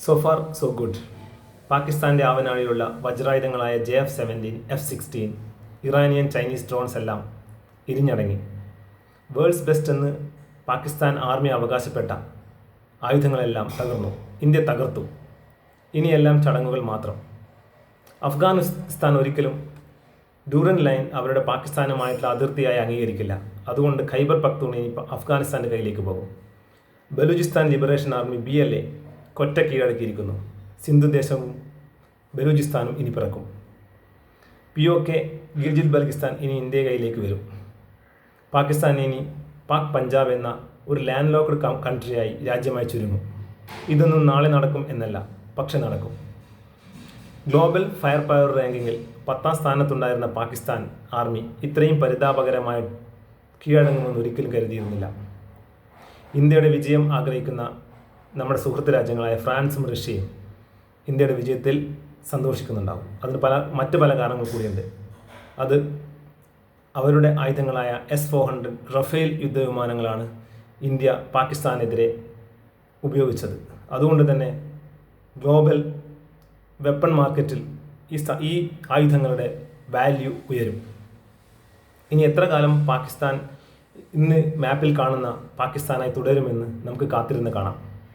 So far so good. പാകിസ്ഥാൻ്റെ ആവനാഴിയുള്ള വജ്രായുധങ്ങളായ JF-17, F-16, Iranian Chinese drones എല്ലാം ഇരിഞ്ഞടങ്ങി. Worlds best എന്ന് Pakistan army അവകാശപ്പെട്ട ആയുധങ്ങളെല്ലാം തകർന്നു. ഇന്ത്യ തകർത്തു. ഇനിയെല്ലാം ചടങ്ങുകൾ മാത്രം. അഫ്ഗാനിസ്ഥാൻ ഒരിക്കലും ഡ്യൂറൻ ലൈൻ അവരുടെ പാകിസ്ഥാനുമായിട്ടുള്ള അതിർത്തിയായി അംഗീകരിക്കില്ല. അതുകൊണ്ട് ഖൈബർ പഖ്തൂൺ ഇനി അഫ്ഗാനിസ്ഥാൻ്റെ കയ്യിലേക്ക് പോകും. Balochistan liberation army BLA Quetta കീഴടക്കിയിരിക്കുന്നു. സിന്ധു ദേശവും ബലൂചിസ്ഥാനും ഇനി പിറക്കും. POK ഗിൽജിത് ബൽഗിസ്ഥാൻ ഇനി ഇന്ത്യ കയ്യിലേക്ക് വരും. പാകിസ്ഥാൻ ഇനി പാക് പഞ്ചാബ് എന്ന ഒരു ലാൻഡ് ലോക്ക്ഡ് കൺട്രിയായി രാജ്യമായി ചുരുങ്ങും. ഇതൊന്നും നാളെ നടക്കും എന്നല്ല, പക്ഷെ നടക്കും. ഗ്ലോബൽ ഫയർ പവർ റാങ്കിങ്ങിൽ 10ാം സ്ഥാനത്തുണ്ടായിരുന്ന പാകിസ്ഥാൻ ആർമി ഇത്രയും പരിതാപകരമായി കീഴടങ്ങുമെന്ന് ഒരിക്കലും കരുതിയിരുന്നില്ല. ഇന്ത്യയുടെ വിജയം ആഗ്രഹിക്കുന്ന നമ്മുടെ സുഹൃത്ത് രാജ്യങ്ങളായ ഫ്രാൻസും റഷ്യയും ഇന്ത്യയുടെ വിജയത്തിൽ സന്തോഷിക്കുന്നുണ്ടാകും. അതിന് മറ്റ് പല കാരണങ്ങൾ കൂടിയുണ്ട്. അത് അവരുടെ ആയുധങ്ങളായ S-400 റഫേൽ യുദ്ധവിമാനങ്ങളാണ് ഇന്ത്യ പാകിസ്ഥാനെതിരെ ഉപയോഗിച്ചത്. അതുകൊണ്ട് തന്നെ ഗ്ലോബൽ വെപ്പൺ മാർക്കറ്റിൽ ഈ ആയുധങ്ങളുടെ വാല്യൂ ഉയരും. ഇനി എത്ര കാലം പാകിസ്ഥാൻ ഇന്ന് മാപ്പിൽ കാണുന്ന പാകിസ്ഥാനായി തുടരുമെന്ന് നമുക്ക് കാത്തിരുന്ന് കാണാം.